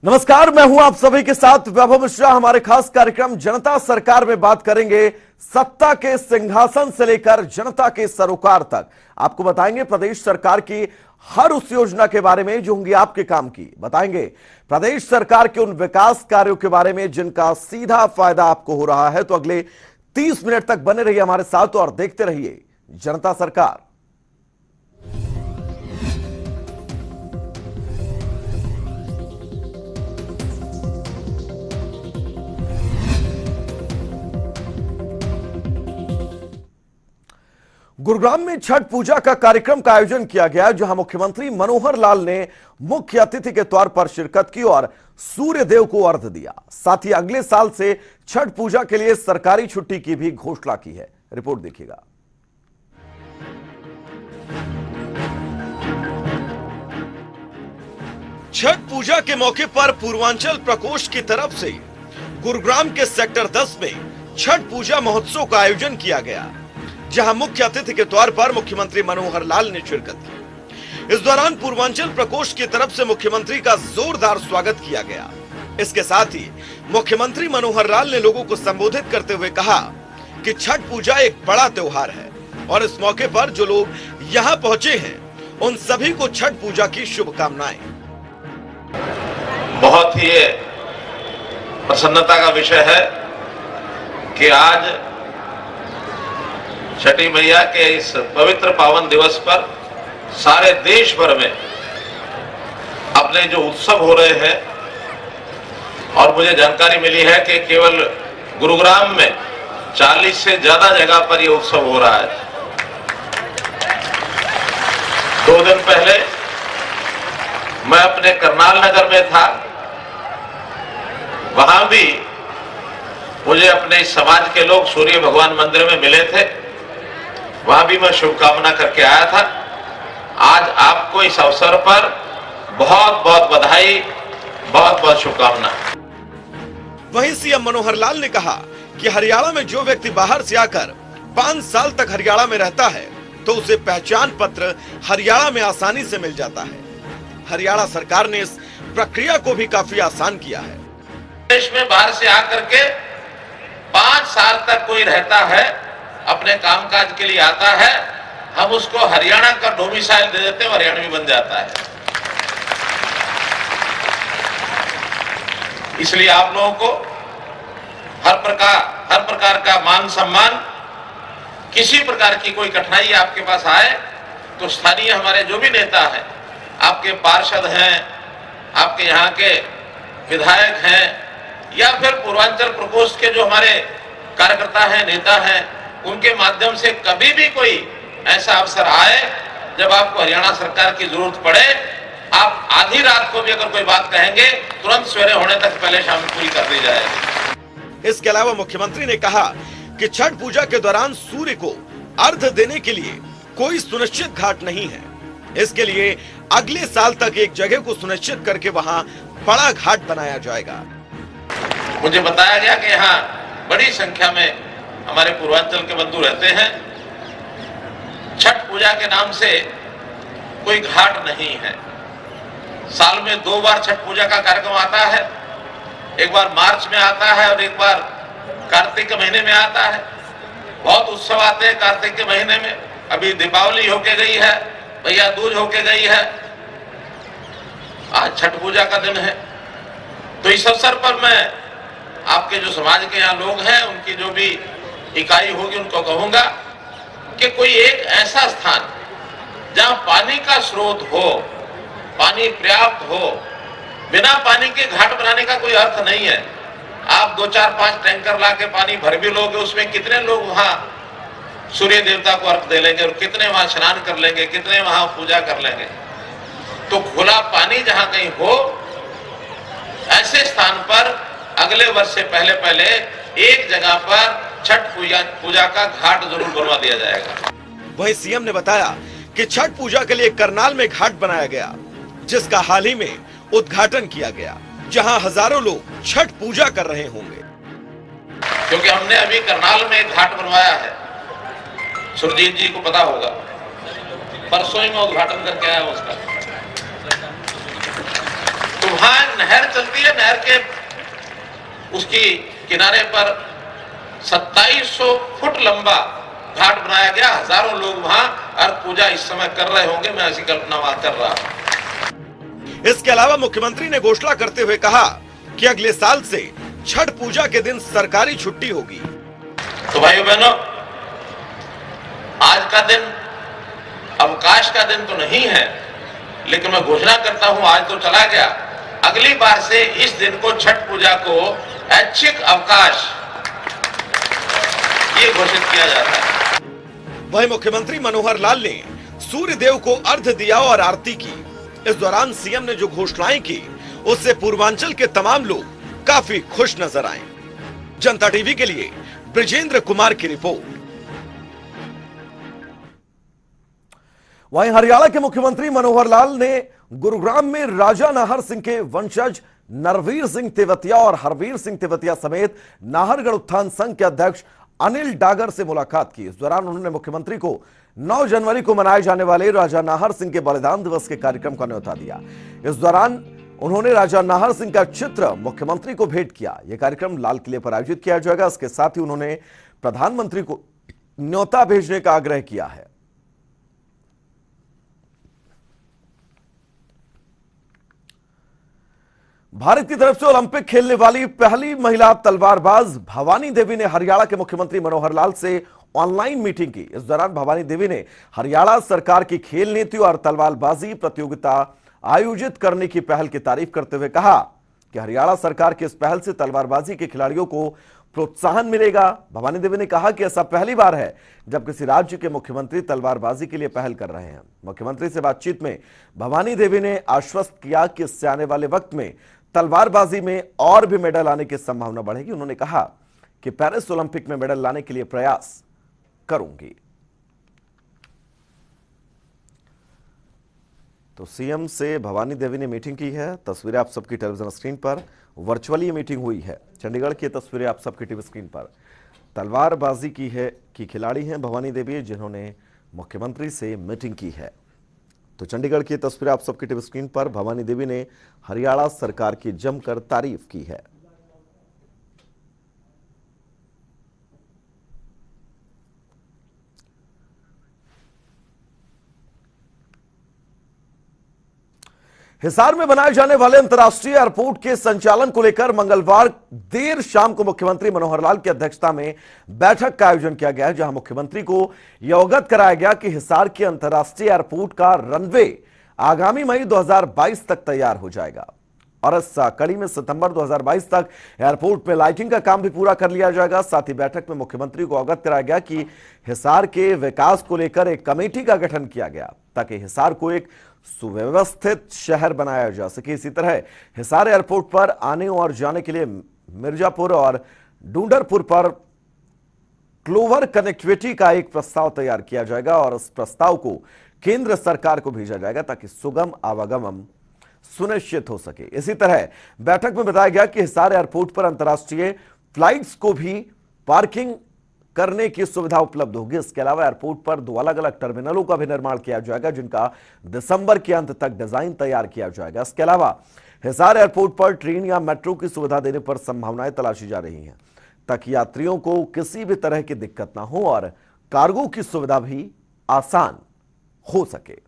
नमस्कार, मैं हूं आप सभी के साथ वैभव मिश्रा। हमारे खास कार्यक्रम जनता सरकार में बात करेंगे सत्ता के सिंहासन से लेकर जनता के सरोकार तक। आपको बताएंगे प्रदेश सरकार की हर उस योजना के बारे में जो होंगी आपके काम की। बताएंगे प्रदेश सरकार के उन विकास कार्यों के बारे में जिनका सीधा फायदा आपको हो रहा है। तो अगले 30 मिनट तक बने रहिए हमारे साथ और देखते रहिए जनता सरकार। गुरुग्राम में छठ पूजा का कार्यक्रम का आयोजन किया गया, जहां मुख्यमंत्री मनोहर लाल ने मुख्य अतिथि के तौर पर शिरकत की और सूर्य देव को अर्घ्य दिया। साथ ही अगले साल से छठ पूजा के लिए सरकारी छुट्टी की भी घोषणा की है। रिपोर्ट देखिएगा। छठ पूजा के मौके पर पूर्वांचल प्रकोष्ठ की तरफ से गुरुग्राम के सेक्टर 10 में छठ पूजा महोत्सव का आयोजन किया गया, जहां मुख्य अतिथि के तौर पर मुख्यमंत्री मनोहर लाल ने शिरकत की। इस दौरान पूर्वांचल प्रकोष्ठ की तरफ से मुख्यमंत्री का जोरदार स्वागत किया गया। इसके साथ ही मुख्यमंत्री मनोहर लाल ने लोगों को संबोधित करते हुए कहा कि छठ पूजा एक बड़ा त्योहार है और इस मौके पर जो लोग यहां पहुंचे हैं उन सभी को छठ पूजा की शुभकामनाएं। बहुत ही प्रसन्नता का विषय है कि आज छठी मैया के इस पवित्र पावन दिवस पर सारे देश भर में अपने जो उत्सव हो रहे हैं, और मुझे जानकारी मिली है कि केवल गुरुग्राम में 40 से ज्यादा जगह पर यह उत्सव हो रहा है। 2 दिन पहले मैं अपने करनाल नगर में था, वहां भी मुझे अपने समाज के लोग सूर्य भगवान मंदिर में मिले थे, वहां भी मैं शुभकामना करके आया था। आज आपको इस अवसर पर बहुत बहुत बधाई, बहुत बहुत शुभकामना। वहीं सीएम मनोहर लाल ने कहा कि हरियाणा में जो व्यक्ति बाहर से आकर 5 साल तक हरियाणा में रहता है तो उसे पहचान पत्र हरियाणा में आसानी से मिल जाता है। हरियाणा सरकार ने इस प्रक्रिया को भी काफी आसान किया है। देश में बाहर से आकर के 5 साल तक कोई रहता है, अपने कामकाज के लिए आता है, हम उसको हरियाणा का डोमिसाइल दे देते हैं, हरियाणवी बन जाता है। इसलिए आप लोगों को हर प्रकार का मान सम्मान, किसी प्रकार की कोई कठिनाई आपके पास आए तो स्थानीय हमारे जो भी नेता हैं, आपके पार्षद हैं, आपके यहाँ के विधायक हैं, या फिर पूर्वांचल प्रकोष्ठ के जो हमारे कार्यकर्ता हैं, नेता हैं, उनके माध्यम से कभी भी कोई ऐसा अवसर आए जब आपको हरियाणा सरकार की जरूरत पड़े, आप आधी रात को भी अगर कोई बात कहेंगे, तुरंत सवेरे होने तक पहले शाम पूरी कर दी जाएगी। इसके अलावा मुख्यमंत्री ने कहा कि छठ पूजा के दौरान सूर्य को अर्घ्य देने के लिए कोई सुनिश्चित घाट नहीं है। इसके लिए अगले साल तक एक जगह को सुनिश्चित करके वहां बड़ा घाट बनाया जाएगा। मुझे बताया गया कि यहाँ बड़ी संख्या में हमारे पूर्वांचल के बंधु रहते हैं। छठ पूजा के नाम से कोई घाट नहीं है। साल में 2 बार छठ पूजा का कार्यक्रम आता है, एक बार मार्च में आता है और एक बार कार्तिक के महीने में आता है। बहुत उत्सव आते हैं कार्तिक के महीने में। अभी दीपावली होके गई है, भैया दूज होके गई है, आज छठ पूजा का दिन है। तो इस अवसर पर मैं आपके जो समाज के यहाँ लोग हैं, उनकी जो भी इकाई होगी, उनको कहूंगा कि कोई एक ऐसा स्थान जहां पानी का स्रोत हो, पानी पर्याप्त हो, बिना पानी के घाट बनाने का कोई अर्थ नहीं है। आप 2, 4, 5 टैंकर ला के पानी भर भी लोगे, उसमें कितने लोग वहां सूर्य देवता को अर्घ दे लेंगे और कितने वहां स्नान कर लेंगे, कितने वहां पूजा कर लेंगे। तो खुला पानी जहां कहीं हो, ऐसे स्थान पर अगले वर्ष से पहले एक जगह पर छठ पूजा का घाट जरूर बनवा दिया जाएगा। वहीं सीएम ने बताया कि छठ पूजा के लिए करनाल में घाट बनाया गया, जिसका हाल ही में उद्घाटन किया गया, जहां हजारों लोग छठ पूजा कर रहे होंगे। क्योंकि हमने अभी करनाल में एक घाट बनवाया है, सुरजीत जी को पता होगा, परसों ही मैं उद्घाटन करके आया उसका। तो वहां नहर चलती है, नहर के उसकी किनारे पर 2700 फुट लंबा घाट बनाया गया। हजारों लोग वहां अर्घ पूजा इस समय कर रहे होंगे, मैं ऐसी कल्पना वहां कर रहा हूं। इसके अलावा मुख्यमंत्री ने घोषणा करते हुए कहा कि अगले साल से छठ पूजा के दिन सरकारी छुट्टी होगी। तो भाइयों बहनों, आज का दिन अवकाश का दिन तो नहीं है, लेकिन मैं घोषणा करता हूं, आज तो चला गया, अगली बार से इस दिन को, छठ पूजा को ऐच्छिक अवकाश ये घोषित किया जाता है। वहीं मुख्यमंत्री मनोहर लाल ने सूर्य देव को अर्घ्य दिया और आरती की। इस दौरान सीएम ने जो घोषणाएं की, उससे पूर्वांचल के तमाम लोग काफी खुश नजर आए। जनता टीवी के लिए ब्रजेंद्र कुमार की रिपोर्ट। वहीं हरियाणा के मुख्यमंत्री मनोहर लाल ने गुरुग्राम में राजा नाहर सिंह के वंशज नरवीर सिंह तेवतिया और हरवीर सिंह तेवतिया समेत नाहरगढ़ उत्थान संघ के अध्यक्ष अनिल डागर से मुलाकात की। इस दौरान उन्होंने मुख्यमंत्री को 9 जनवरी को मनाए जाने वाले राजा नाहर सिंह के बलिदान दिवस के कार्यक्रम का न्योता दिया। इस दौरान उन्होंने राजा नाहर सिंह का चित्र मुख्यमंत्री को भेंट किया। यह कार्यक्रम लाल किले पर आयोजित किया जाएगा। इसके साथ ही उन्होंने प्रधानमंत्री को न्योता भेजने का आग्रह किया है। भारत की तरफ से ओलंपिक खेलने वाली पहली महिला तलवारबाज भवानी देवी ने हरियाणा के मुख्यमंत्री मनोहर लाल से ऑनलाइन मीटिंग की। इस दौरान भवानी देवी ने हरियाणा सरकार की खेल नीति और तलवारबाजी प्रतियोगिता आयोजित करने की पहल की तारीफ करते हुए कहा कि हरियाणा सरकार की इस पहल से तलवारबाजी के खिलाड़ियों को प्रोत्साहन मिलेगा। भवानी देवी ने कहा कि ऐसा पहली बार है जब किसी राज्य के मुख्यमंत्री तलवारबाजी के लिए पहल कर रहे हैं। मुख्यमंत्री से बातचीत में भवानी देवी ने आश्वस्त किया कि इससे आने वाले वक्त में तलवारबाजी में और भी मेडल आने की संभावना बढ़ेगी। उन्होंने कहा कि पेरिस ओलंपिक में मेडल लाने के लिए प्रयास करूंगी। तो सीएम से भवानी देवी ने मीटिंग की है। तस्वीरें आप सबकी टेलीविजन स्क्रीन पर, वर्चुअली मीटिंग हुई है। चंडीगढ़ की तस्वीरें आप सबकी टीवी स्क्रीन पर। तलवारबाजी की खिलाड़ी हैं भवानी देवी, जिन्होंने मुख्यमंत्री से मीटिंग की है। तो चंडीगढ़ की तस्वीरें आप सबकी टीवी स्क्रीन पर। भवानी देवी ने हरियाणा सरकार की जमकर तारीफ की है। हिसार में बनाए जाने वाले अंतर्राष्ट्रीय एयरपोर्ट के संचालन को लेकर मंगलवार देर शाम को मुख्यमंत्री मनोहर लाल की अध्यक्षता में बैठक का आयोजन किया गया, जहां मुख्यमंत्री को यह अवगत कराया गया कि हिसार के अंतर्राष्ट्रीय एयरपोर्ट का रनवे आगामी मई 2022 तक तैयार हो जाएगा और इस कड़ी में सितंबर 2022 तक एयरपोर्ट में लाइटिंग का काम भी पूरा कर लिया जाएगा। साथ ही बैठक में मुख्यमंत्री को अवगत कराया गया कि हिसार के विकास को लेकर एक कमेटी का गठन किया गया ताकि हिसार को एक सुव्यवस्थित शहर बनाया जा सके। इसी तरह हिसार एयरपोर्ट पर आने और जाने के लिए मिर्जापुर और डूंगरपुर पर क्लोवर कनेक्टिविटी का एक प्रस्ताव तैयार किया जाएगा और इस प्रस्ताव को केंद्र सरकार को भेजा जाएगा ताकि सुगम आवागमन सुनिश्चित हो सके। इसी तरह बैठक में बताया गया कि हिसार एयरपोर्ट पर अंतर्राष्ट्रीय फ्लाइट्स को भी पार्किंग करने की सुविधा उपलब्ध होगी। इसके अलावा एयरपोर्ट पर 2 अलग अलग टर्मिनलों का भी निर्माण किया जाएगा, जिनका दिसंबर के अंत तक डिजाइन तैयार किया जाएगा। इसके अलावा हिसार एयरपोर्ट पर ट्रेन या मेट्रो की सुविधा देने पर संभावनाएं तलाशी जा रही हैं ताकि यात्रियों को किसी भी तरह की दिक्कत ना हो और कार्गो की सुविधा भी आसान हो सके।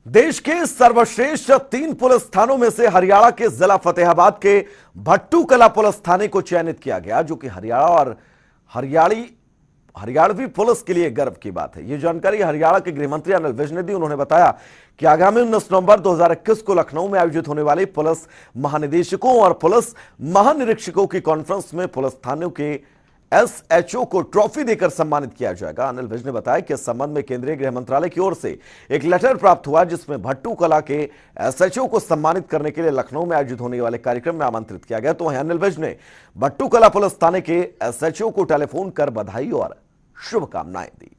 देश के सर्वश्रेष्ठ 3 पुलिस थानों में से हरियाणा के जिला फतेहाबाद के भट्टू कला पुलिस थाने को चयनित किया गया, जो कि हरियाणा और हरियाणवी पुलिस के लिए गर्व की बात है। यह जानकारी हरियाणा के गृह मंत्री अनिल विज ने दी। उन्होंने बताया कि आगामी 19 नवंबर 2021 को लखनऊ में आयोजित होने वाली पुलिस महानिदेशकों और पुलिस महानिरीक्षकों की कॉन्फ्रेंस में पुलिस थानों के एसएचओ को ट्रॉफी देकर सम्मानित किया जाएगा। अनिल विज ने बताया कि इस संबंध में केंद्रीय गृह मंत्रालय की ओर से एक लेटर प्राप्त हुआ, जिसमें भट्टू कला के एसएचओ को सम्मानित करने के लिए लखनऊ में आयोजित होने वाले कार्यक्रम में आमंत्रित किया गया। तो वहीं अनिल विज ने भट्टू कला पुलिस थाने के एसएचओ को टेलीफोन कर बधाई और शुभकामनाएं दी।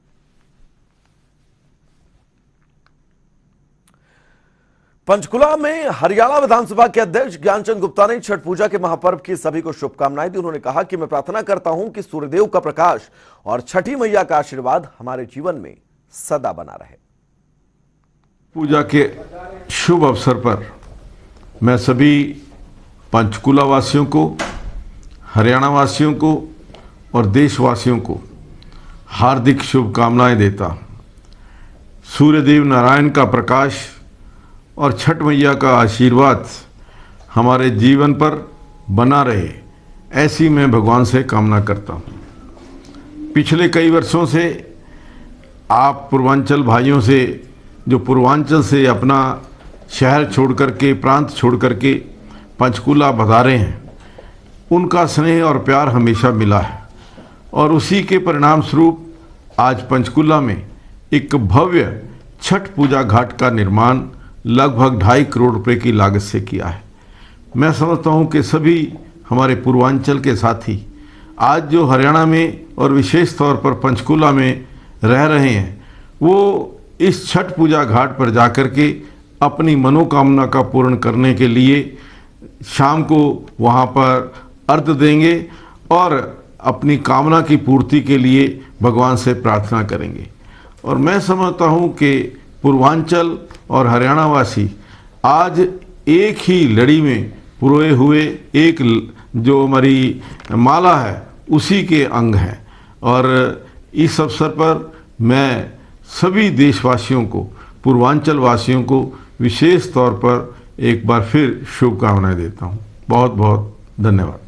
पंचकुला में हरियाणा विधानसभा के अध्यक्ष ज्ञानचंद गुप्ता ने छठ पूजा के महापर्व की सभी को शुभकामनाएं दी। उन्होंने कहा कि मैं प्रार्थना करता हूं कि सूर्यदेव का प्रकाश और छठी मैया का आशीर्वाद हमारे जीवन में सदा बना रहे। पूजा के शुभ अवसर पर मैं सभी पंचकुला वासियों को, हरियाणा वासियों को और देशवासियों को हार्दिक शुभकामनाएं देता। सूर्यदेव नारायण का प्रकाश और छठ मैया का आशीर्वाद हमारे जीवन पर बना रहे, ऐसी मैं भगवान से कामना करता हूँ। पिछले कई वर्षों से आप पूर्वांचल भाइयों से, जो पूर्वांचल से अपना शहर छोड़ करके, प्रांत छोड़ करके पंचकुला पधारे हैं, उनका स्नेह और प्यार हमेशा मिला है और उसी के परिणाम स्वरूप आज पंचकुला में एक भव्य छठ पूजा घाट का निर्माण लगभग 2.5 करोड़ रुपए की लागत से किया है। मैं समझता हूं कि सभी हमारे पूर्वांचल के साथी आज जो हरियाणा में और विशेष तौर पर पंचकुला में रह रहे हैं, वो इस छठ पूजा घाट पर जाकर के अपनी मनोकामना का पूर्ण करने के लिए शाम को वहां पर अर्घ देंगे और अपनी कामना की पूर्ति के लिए भगवान से प्रार्थना करेंगे। और मैं समझता हूं कि पूर्वांचल और हरियाणा वासी आज एक ही लड़ी में पुरोए हुए, एक जो हमारी माला है उसी के अंग हैं। और इस अवसर पर मैं सभी देशवासियों को, पूर्वांचल वासियों को विशेष तौर पर एक बार फिर शुभकामनाएं देता हूं। बहुत बहुत धन्यवाद।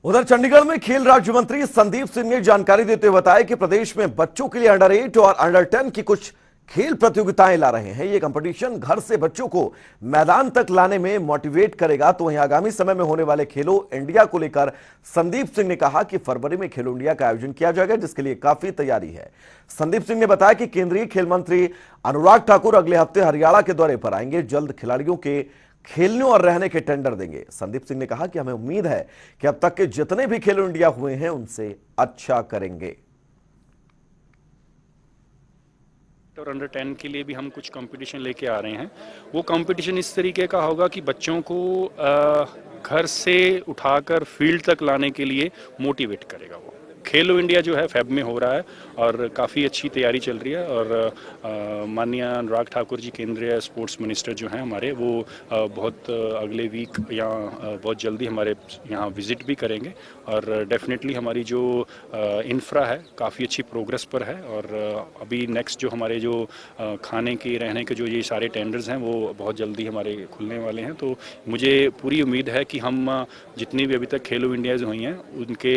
उधर चंडीगढ़ में खेल राज्य मंत्री संदीप सिंह ने जानकारी देते हुए बताया कि प्रदेश में बच्चों के लिए अंडर 8 और अंडर 10 की कुछ खेल प्रतियोगिताएं ला रहे हैं। ये कंपटीशन घर से बच्चों को मैदान तक लाने में मोटिवेट करेगा। तो वहीं आगामी समय में होने वाले खेलो इंडिया को लेकर संदीप सिंह ने कहा कि फरवरी में खेलो इंडिया का आयोजन किया जाएगा, जिसके लिए काफी तैयारी है। संदीप सिंह ने बताया कि केंद्रीय खेल मंत्री अनुराग ठाकुर अगले हफ्ते हरियाणा के दौरे पर आएंगे, जल्द खिलाड़ियों के खेलने और रहने के टेंडर देंगे। संदीप सिंह ने कहा कि हमें उम्मीद है कि अब तक के जितने भी खेलो इंडिया हुए हैं उनसे अच्छा करेंगे। और अंडर 10 के लिए भी हम कुछ कंपटीशन लेके आ रहे हैं। वो कंपटीशन इस तरीके का होगा कि बच्चों को घर से उठाकर फील्ड तक लाने के लिए मोटिवेट करेगा। वो खेलो इंडिया जो है फेब में हो रहा है और काफ़ी अच्छी तैयारी चल रही है। और माननीय अनुराग ठाकुर जी, केंद्रीय स्पोर्ट्स मिनिस्टर जो हैं हमारे, वो बहुत अगले वीक या बहुत जल्दी हमारे यहाँ विजिट भी करेंगे। और डेफिनेटली हमारी जो इंफ्रा है काफ़ी अच्छी प्रोग्रेस पर है। और अभी नेक्स्ट जो हमारे जो खाने के, रहने के जो ये सारे टेंडर्स हैं वो बहुत जल्दी हमारे खुलने वाले हैं। तो मुझे पूरी उम्मीद है कि हम जितनी भी अभी तक खेलो इंडियाज हुई हैं उनके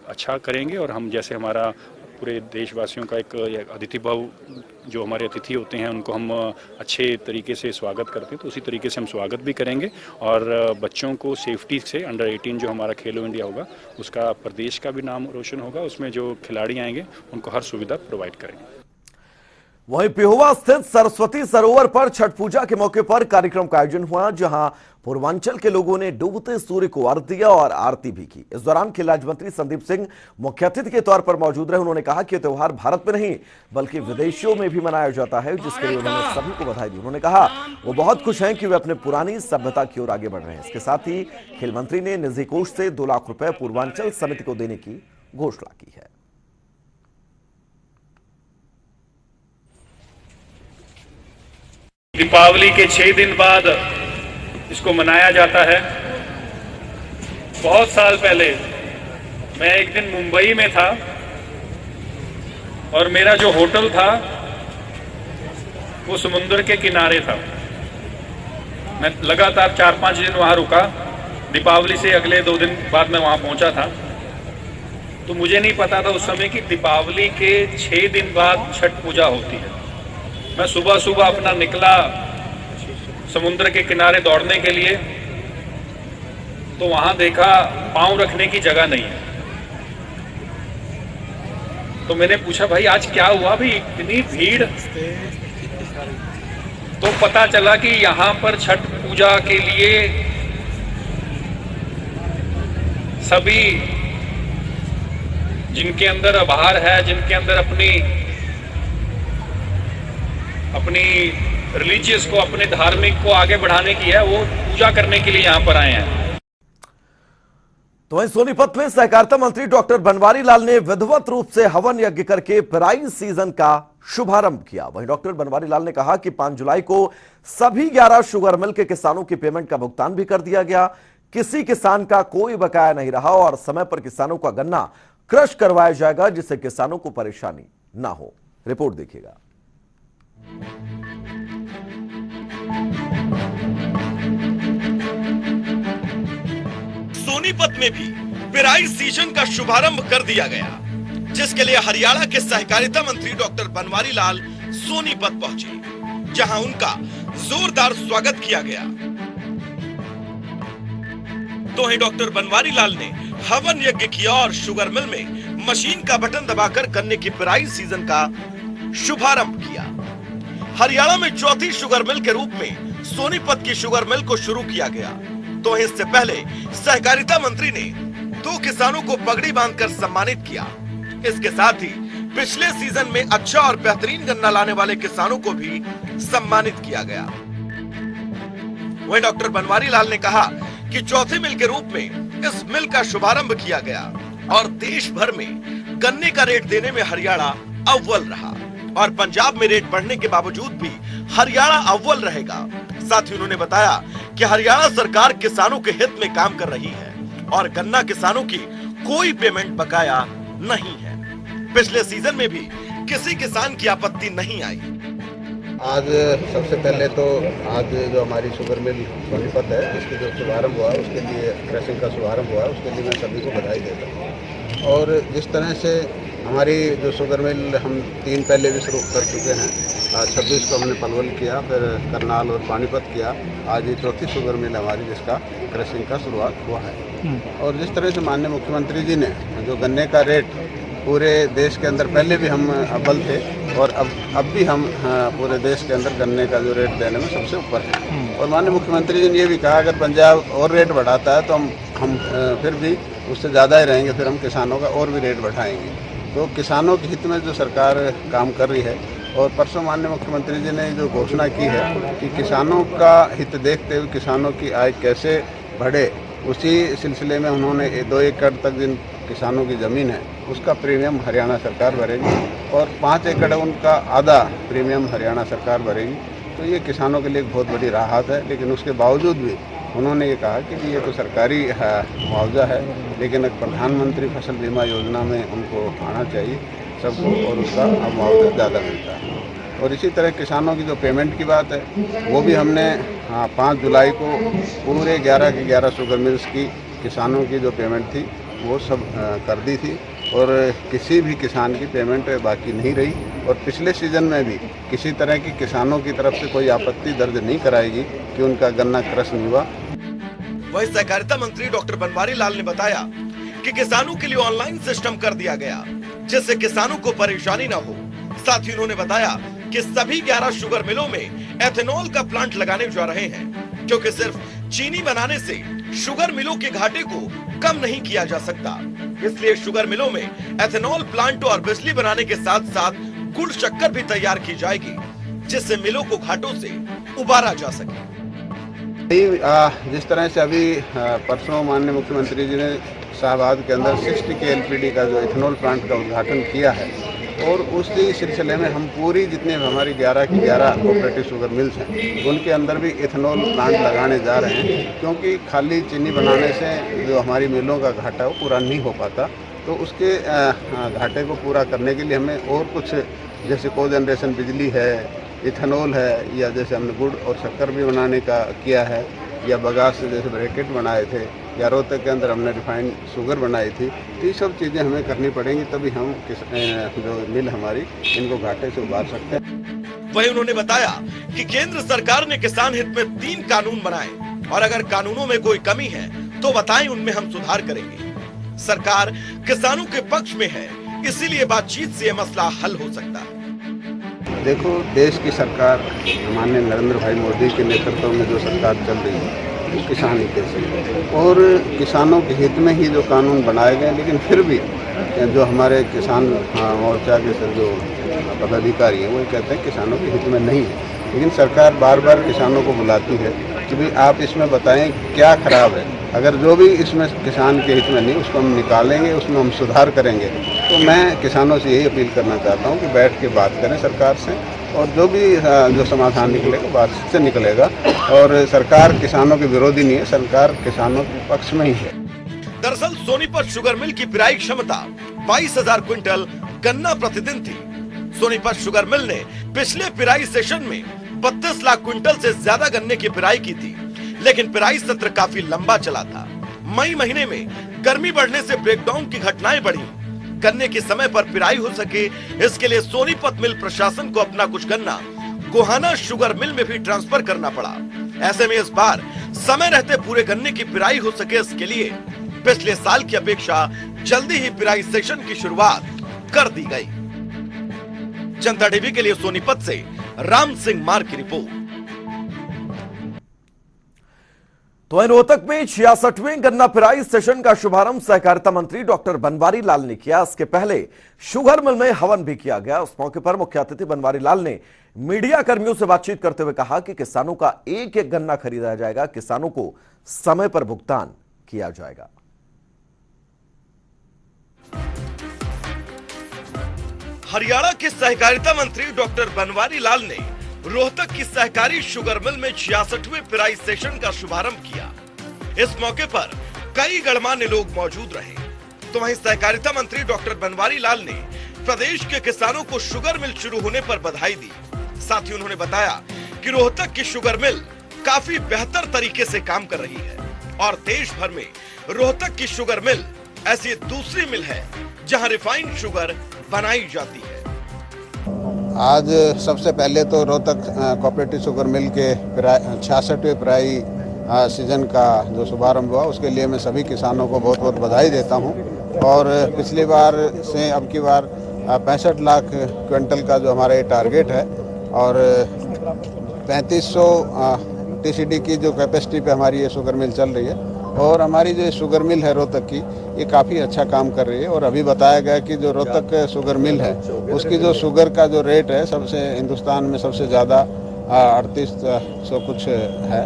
अच्छा करेंगे। और हम जैसे हमारा पूरे देशवासियों का एक अतिथि भाव, जो हमारे अतिथि होते हैं उनको हम अच्छे तरीके से स्वागत करते हैं, तो उसी तरीके से हम स्वागत भी करेंगे। और बच्चों को सेफ्टी से अंडर 18 जो हमारा खेलो इंडिया होगा उसका प्रदेश का भी नाम रोशन होगा। उसमें जो खिलाड़ी आएंगे उनको हर सुविधा प्रोवाइड करेंगे। वहीं पिहोवा स्थित सरस्वती सरोवर पर छठ पूजा के मौके पर कार्यक्रम का आयोजन हुआ, जहां पूर्वांचल के लोगों ने डूबते सूर्य को अर्घ्य दिया और आरती भी की। इस दौरान खेल राज्य मंत्री संदीप सिंह मुख्य अतिथि के तौर पर मौजूद रहे। उन्होंने कहा कि यह त्योहार भारत में नहीं बल्कि विदेशों में भी मनाया जाता है, जिसके लिए उन्होंने सभी को बधाई दी। उन्होंने कहा वो बहुत खुश हैं कि वे अपने पुरानी सभ्यता की ओर आगे बढ़ रहे हैं। इसके साथ ही खेल मंत्री ने निजी कोष से 2 लाख रुपए पूर्वांचल समिति को देने की घोषणा की है। दीपावली के 6 दिन बाद इसको मनाया जाता है। बहुत साल पहले मैं एक दिन मुंबई में था और मेरा जो होटल था वो समुद्र के किनारे था। मैं लगातार 4-5 दिन वहां रुका। दीपावली से अगले 2 दिन बाद मैं वहां पहुंचा था। तो मुझे नहीं पता था उस समय कि दीपावली के 6 दिन बाद छठ पूजा होती है। मैं सुबह सुबह अपना निकला समुद्र के किनारे दौड़ने के लिए, तो वहां देखा पांव रखने की जगह नहीं है। तो मैंने पूछा, भाई आज क्या हुआ भाई, इतनी भीड़? तो पता चला कि यहाँ पर छठ पूजा के लिए सभी जिनके अंदर आभार है, जिनके अंदर अपनी रिलीजियस को, अपने धार्मिक को आगे बढ़ाने की है, वो पूजा करने के लिए यहाँ पर आए हैं। तो वहीं सोनीपत में सहकारिता मंत्री डॉक्टर बनवारी लाल ने विधिवत रूप से हवन यज्ञ करके पेराई सीजन का शुभारंभ किया। वहीं डॉक्टर बनवारी लाल ने कहा कि 5 जुलाई को सभी 11 शुगर मिल के किसानों की पेमेंट का भुगतान भी कर दिया गया। किसी किसान का कोई बकाया नहीं रहा और समय पर किसानों का गन्ना क्रश करवाया जाएगा, जिससे किसानों को परेशानी ना हो। रिपोर्ट देखिएगा। सोनीपत में भी पेराई सीजन का शुभारंभ कर दिया गया, जिसके लिए हरियाणा के सहकारिता मंत्री डॉक्टर बनवारी लाल सोनीपत पहुंचे, जहां उनका जोरदार स्वागत किया गया। तो वहीं डॉक्टर बनवारी लाल ने हवन यज्ञ किया और शुगर मिल में मशीन का बटन दबाकर गन्ने की पेराई सीजन का शुभारंभ किया। हरियाणा में चौथी शुगर मिल के रूप में सोनीपत की शुगर मिल को शुरू किया गया। तो इससे पहले सहकारिता मंत्री ने 2 किसानों को पगड़ी बांधकर सम्मानित किया। इसके साथ ही पिछले सीजन में अच्छा और बेहतरीन गन्ना लाने वाले किसानों को भी सम्मानित किया गया। वहीं डॉक्टर बनवारी लाल ने कहा कि चौथी मिल के रूप में इस मिल का शुभारंभ किया गया और देश भर में गन्ने का रेट देने में हरियाणा अव्वल रहा और पंजाब में रेट बढ़ने के बावजूद भी हरियाणा अव्वल रहेगा। साथ ही उन्होंने बताया कि हरियाणा सरकार किसानों के हित में काम कर रही है और गन्ना किसानों की कोई पेमेंट बकाया नहीं है। पिछले सीजन में भी किसी किसान की आपत्ति नहीं आई। आज सबसे पहले तो आज जो हमारी शुगर मिल सोनीपत है, इसके जो शुभारंभ हुआ उसके लिए, क्रशिंग का शुभारंभ हुआ उसके लिए मैं सभी को बधाई देता हूँ। और जिस तरह से हमारी जो शुगर मिल हम 3 पहले भी शुरू कर चुके हैं, 26 को हमने पलवल किया, फिर करनाल और पानीपत किया, आज ये चौथी शुगर मिल हमारी जिसका क्रशिंग का शुरुआत हुआ है। और जिस तरह से माननीय मुख्यमंत्री जी ने जो गन्ने का रेट पूरे देश के अंदर, पहले भी हम अव्वल थे और अब भी हम पूरे देश के अंदर गन्ने का जो रेट देने में सबसे ऊपर है। और माननीय मुख्यमंत्री जी ने ये भी कहा अगर पंजाब और रेट बढ़ाता है तो हम फिर भी उससे ज़्यादा ही रहेंगे, फिर हम किसानों का और भी रेट बढ़ाएंगे। तो किसानों के हित में जो सरकार काम कर रही है और परसों माननीय मुख्यमंत्री जी ने जो घोषणा की है कि किसानों का हित देखते हुए किसानों की आय कैसे बढ़े, उसी सिलसिले में उन्होंने 2 एकड़ तक जिन किसानों की ज़मीन है उसका प्रीमियम हरियाणा सरकार भरेगी और 5 एकड़ उनका आधा प्रीमियम हरियाणा सरकार भरेगी। तो ये किसानों के लिए एक बहुत बड़ी राहत है। लेकिन उसके बावजूद भी उन्होंने ये कहा कि ये तो सरकारी मुआवजा है, लेकिन एक प्रधानमंत्री फसल बीमा योजना में उनको आना चाहिए सबको और उसका मुआवजा ज़्यादा मिलता है। और इसी तरह किसानों की जो पेमेंट की बात है वो भी हमने 5 जुलाई को पूरे 11 के 11 शुगर मिल्स की किसानों की जो पेमेंट थी वो सब कर दी थी और किसी भी किसान की पेमेंट बाकी नहीं रही। और पिछले सीजन में भी किसी तरह की किसानों की तरफ से कोई आपत्ति दर्ज नहीं कराएगी कि उनका गन्ना क्रश नहीं हुआ। वहीं सहकारिता मंत्री डॉक्टर बनवारी लाल ने बताया कि किसानों के लिए ऑनलाइन सिस्टम कर दिया गया जिससे किसानों को परेशानी न हो। साथ ही उन्होंने बताया कि सभी 11 शुगर मिलों में एथेनॉल का प्लांट लगाने जा रहे हैं, क्योंकि सिर्फ चीनी बनाने से शुगर मिलों के घाटे को कम नहीं किया जा सकता। इसलिए शुगर मिलों में एथेनॉल प्लांट और बिजली बनाने के साथ साथ गुड़ शक्कर भी तैयार की जाएगी, जिससे मिलों को घाटों से उबारा जा सके। जिस तरह से अभी परसों माननीय मुख्यमंत्री जी ने शाहबाद के अंदर 60 के LPD का जो इथेनॉल प्लांट का उद्घाटन किया है और उसी सिलसिले में हम पूरी जितने हमारी 11 की 11 कोऑपरेटिव शुगर मिल्स हैं उनके अंदर भी इथेनॉल प्लांट लगाने जा रहे हैं, क्योंकि खाली चीनी बनाने से जो हमारी मिलों का घाटा वो पूरा नहीं हो पाता। तो उसके घाटे को पूरा करने के लिए हमें और कुछ जैसे कोजनरेशन बिजली है, इथेनॉल है, या जैसे हमने गुड़ और शक्कर भी बनाने का किया है, या बगास से जैसे ब्रैकेट बनाए थे, या रोहतक के अंदर हमने रिफाइंड शुगर बनाई थी। तो ये सब चीज़ें हमें करनी पड़ेंगी, तभी हम जो मिल हमारी इनको घाटे से उबार सकते हैं। वहीं उन्होंने बताया कि केंद्र सरकार ने किसान हित में 3 कानून बनाए और अगर कानूनों में कोई कमी है तो बताएं, उनमें हम सुधार करेंगे। सरकार किसानों के पक्ष में है, इसीलिए बातचीत से यह मसला हल हो सकता है। देखो, देश की सरकार माननीय नरेंद्र भाई मोदी के नेतृत्व में जो सरकार चल रही है किसान हित से और किसानों के हित में ही जो कानून बनाए गए, लेकिन फिर भी जो हमारे किसान मोर्चा के जो पदाधिकारी हैं वो कहते हैं किसानों के हित में नहीं है। लेकिन सरकार बार बार किसानों को बुलाती है कि भाई आप इसमें बताएं क्या खराब है, अगर जो भी इसमें किसान के हित में नहीं उसको हम निकालेंगे, उसमें हम सुधार करेंगे। तो मैं किसानों से यही अपील करना चाहता हूँ कि बैठ के बात करें सरकार से, और जो भी जो समाधान निकलेगा बात से निकलेगा। और सरकार किसानों के विरोधी नहीं है, सरकार किसानों के पक्ष में ही है। दरअसल सोनीपत शुगर मिल की पिराई क्षमता 22,000 क्विंटल गन्ना प्रतिदिन थी। सोनीपत शुगर मिल ने पिछले पिराई सेशन में 32 लाख क्विंटल से ज्यादा गन्ने की पिराई की थी, लेकिन पिराई सत्र काफी लंबा चला था। मई महीने में गर्मी बढ़ने से ब्रेकडाउन की घटनाएं बढ़ी। गन्ने के समय पर पिराई हो सके, इसके लिए सोनीपत मिल प्रशासन को अपना कुछ गन्ना गोहाना शुगर मिल में भी ट्रांसफर करना पड़ा। ऐसे में इस बार समय रहते पूरे गन्ने की पिराई हो सके, इसके लिए पिछले साल की अपेक्षा जल्दी ही पिराई सेशन की शुरुआत कर दी गई। जनता टीवी के लिए सोनीपत से राम सिंह मार की रिपोर्ट। तो रोहतक में 66वें गन्ना पिराई सेशन का शुभारंभ सहकारिता मंत्री डॉक्टर बनवारी लाल ने किया। इसके पहले शुगर मिल में हवन भी किया गया। उस मौके पर मुख्य अतिथि बनवारी लाल ने मीडिया कर्मियों से बातचीत करते हुए कहा कि किसानों का एक एक गन्ना खरीदा जाएगा, किसानों को समय पर भुगतान किया जाएगा। हरियाणा के सहकारिता मंत्री डॉक्टर बनवारी लाल ने रोहतक की सहकारी शुगर मिल में 66वें पिराई सेशन का शुभारंभ किया। इस मौके पर कई गणमान्य लोग मौजूद रहे। तो वहीं सहकारिता मंत्री डॉक्टर बनवारी लाल ने प्रदेश के किसानों को शुगर मिल शुरू होने पर बधाई दी। साथ ही उन्होंने बताया कि रोहतक की शुगर मिल काफी बेहतर तरीके से काम कर रही है और देश भर में रोहतक की शुगर मिल ऐसी दूसरी मिल है जहां रिफाइंड शुगर बनाई जाती है। आज सबसे पहले तो रोहतक कोऑपरेटिव शुगर मिल के 66वें पिराई सीजन का जो शुभारंभ हुआ उसके लिए मैं सभी किसानों को बहुत बहुत बधाई देता हूं। और पिछली बार से अब की बार 65 लाख क्विंटल का जो हमारा ये टारगेट है और 3500 टीसीडी की जो कैपेसिटी पे हमारी ये शुगर मिल चल रही है। और हमारी जो शुगर मिल है रोहतक की ये काफ़ी अच्छा काम कर रही है। और अभी बताया गया कि जो रोहतक शुगर मिल है उसकी जो शुगर का जो रेट है सबसे हिंदुस्तान में सबसे ज़्यादा 3800 कुछ है।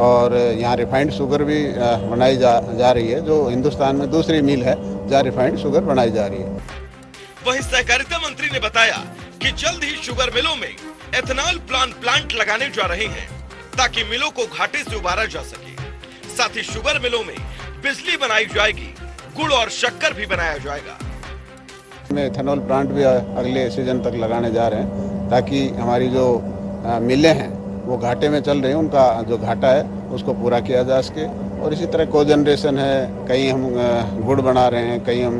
और यहाँ रिफाइंड शुगर भी बनाई जा रही है, जो हिंदुस्तान में दूसरी मिल है जहाँ रिफाइंड शुगर बनाई जा रही है। वहीं सहकारिता मंत्री ने बताया कि जल्द ही शुगर मिलों में एथेनॉल प्लांट लगाने जा रहे हैं ताकि मिलों को घाटे से उबारा जा सके। साथ ही शुगर मिलों में बिजली बनाई जाएगी, गुड़ और शक्कर भी बनाया जाएगा। एथेनॉल प्लांट भी अगले सीजन तक लगाने जा रहे हैं ताकि हमारी जो मिलें हैं वो घाटे में चल रही हैं, उनका जो घाटा है उसको पूरा किया जा सके। और इसी तरह को जनरेशन है, कहीं हम गुड़ बना रहे हैं, कहीं हम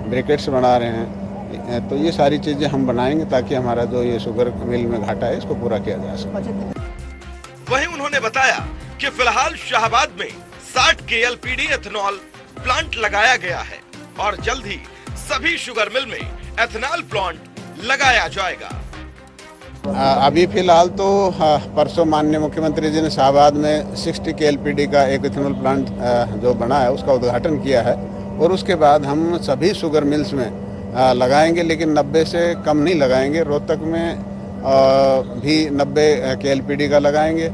ब्रिकेट्स बना रहे हैं। तो ये सारी चीज़ें हम बनाएंगे ताकि हमारा जो ये शुगर मिल में घाटा है इसको पूरा किया जा सके। वहीं उन्होंने बताया कि फिलहाल शाहबाद में 60 KLPD एथेनॉल प्लांट लगाया गया है और जल्द ही सभी शुगर मिल में एथेनॉल प्लांट लगाया जाएगा। अभी फिलहाल तो परसों माननीय मुख्यमंत्री जी ने शाहबाद में 60 KLPD का एक एथेनॉल प्लांट जो बना है उसका उद्घाटन किया है। और उसके बाद हम सभी शुगर मिल्स में लगाएंगे, लेकिन 90 से कम नहीं लगाएंगे। रोहतक में भी 90 KLPD का लगाएंगे।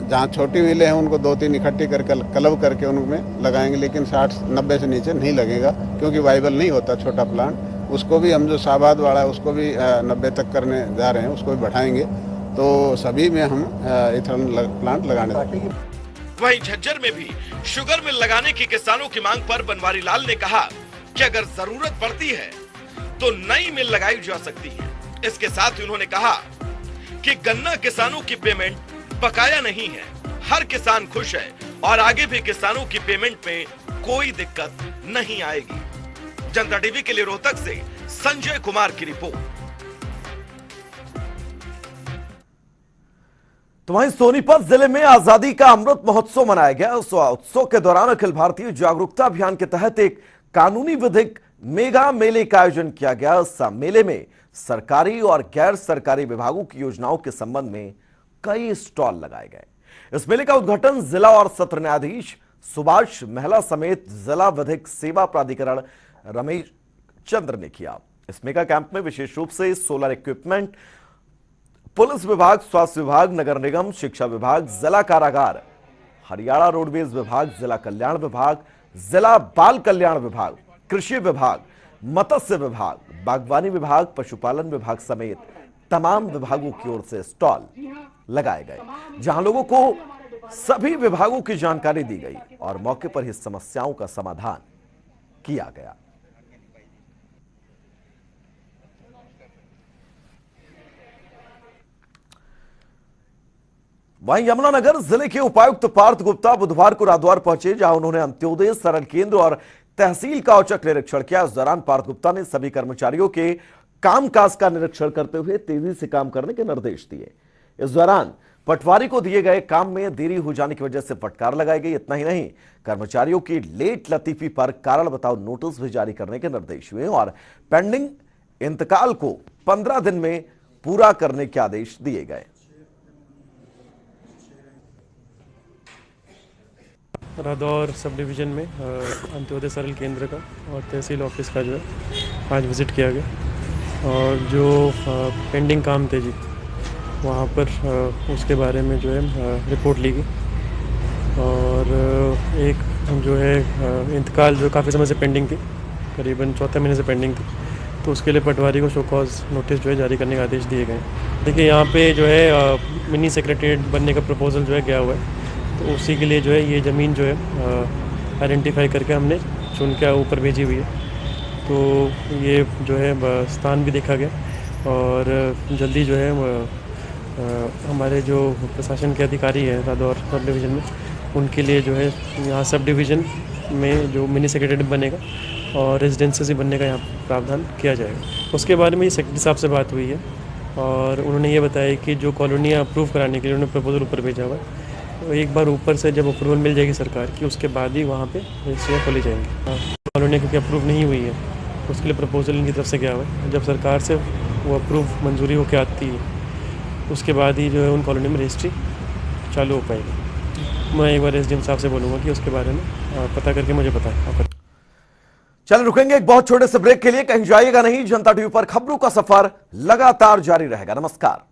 जहाँ छोटी मिलें हैं उनको 2-3 इकट्ठी करके क्लब करके उनमें लगाएंगे, लेकिन 60-90 से नीचे नहीं लगेगा क्योंकि वाइबल नहीं होता छोटा प्लांट। उसको भी हम जो शाहबाद वाला है उसको भी 90 तक करने जा रहे हैं, उसको भी बढ़ाएंगे। तो सभी में हम एथेनॉल प्लांट लगाने वाले हैं। वहीं झज्जर में भी शुगर मिल लगाने की किसानों की मांग पर बनवारी लाल ने कहा कि अगर जरूरत पड़ती है तो नई मिल लगाई जा सकती है। इसके साथ ही उन्होंने कहा कि गन्ना किसानों की पेमेंट बकाया नहीं है, हर किसान खुश है और आगे भी किसानों की पेमेंट में कोई दिक्कत नहीं आएगी। जनता टीवी के लिए रोहतक से संजय कुमार की रिपोर्ट। तो वहीं सोनीपत जिले में आजादी का अमृत महोत्सव मनाया गया। उस उत्सव के दौरान अखिल भारतीय जागरूकता अभियान के तहत एक कानूनी विधिक मेगा मेले का आयोजन किया गया। इस मेले में सरकारी और गैर सरकारी विभागों की योजनाओं के संबंध में कई स्टॉल लगाए गए। इस मेले का उद्घाटन जिला और सत्र न्यायाधीश सुभाष महला समेत जिला विधिक सेवा प्राधिकरण रमेश चंद्र ने किया। इस मेगा कैंप में विशेष रूप से सोलर इक्विपमेंट, पुलिस विभाग, स्वास्थ्य विभाग, नगर निगम, शिक्षा विभाग, जिला कारागार, हरियाणा रोडवेज विभाग, जिला कल्याण विभाग, जिला बाल कल्याण विभाग, कृषि विभाग, मत्स्य विभाग, बागवानी विभाग, पशुपालन विभाग समेत तमाम विभागों की ओर से स्टॉल लगाए गए, जहां लोगों को सभी विभागों की जानकारी दी गई और मौके पर ही समस्याओं का समाधान किया गया। वहीं यमुनानगर जिले के उपायुक्त पार्थ गुप्ता बुधवार को रातद्वार पहुंचे, जहां उन्होंने अंत्योदय सरल केंद्र और तहसील का औचक निरीक्षण किया। इस दौरान पार्थ गुप्ता ने सभी कर्मचारियों के कामकाज का निरीक्षण करते हुए तेजी से काम करने के निर्देश दिए। इस दौरान पटवारी को दिए गए काम में देरी हो जाने की वजह से फटकार लगाई गई। इतना ही नहीं, कर्मचारियों की लेट लतीफी पर कारण बताओ नोटिस भी जारी करने के निर्देश हुए और पेंडिंग इंतकाल को 15 दिन में पूरा करने के आदेश दिए गए। रादौर सब डिवीज़न में अंत्योदय सरल केंद्र का और तहसील ऑफिस का जो है आज विज़िट किया गया और जो पेंडिंग काम थे जी वहाँ पर उसके बारे में जो है रिपोर्ट ली गई और एक जो है इंतकाल जो काफ़ी समय से पेंडिंग थी, करीबन चौथे महीने से पेंडिंग थी, तो उसके लिए पटवारी को शो कॉज नोटिस जो है जारी करने का आदेश दिए गए। देखिए यहाँ पे जो है मिनी सेक्रेटेरिएट बनने का प्रपोजल जो है गया हुआ है, तो उसी के लिए जो है ये ज़मीन जो है आइडेंटिफाई करके हमने चुन के ऊपर भेजी हुई है। तो ये जो है स्थान भी देखा गया और जल्दी जो है हमारे जो प्रशासन के अधिकारी हैं रादौर सब डिवीज़न में, उनके लिए जो है यहाँ सब डिवीज़न में जो मिनी सेक्रेटेरिएट बनेगा और रेजिडेंसी बनने का यहाँ प्रावधान किया जाएगा। उसके बारे में सेक्रेटरी साहब से बात हुई है और उन्होंने ये बताया कि जो कॉलोनियाँ अप्रूव कराने के लिए उन्होंने प्रपोजल ऊपर भेजा हुआ है, तो एक बार ऊपर से जब अप्रूवल मिल जाएगी सरकार की, उसके बाद ही वहाँ पे रजिस्ट्रियाँ खोली जाएंगी। कॉलोनियाँ क्योंकि अप्रूव नहीं हुई है, उसके लिए प्रपोजल इनकी तरफ से गया हुआ है। जब सरकार से वो अप्रूव मंजूरी होकर आती है, उसके बाद ही जो है उन कॉलोनी में रजिस्ट्री चालू हो पाएगी। मैं एक बार एसडीएम साहब से बोलूँगा कि उसके बारे में पता करके मुझे बताएं। चल रुकेंगे एक बहुत छोटे से ब्रेक के लिए, कहीं जाइएगा नहीं। जनता टीवी पर खबरों का सफर लगातार जारी रहेगा। नमस्कार।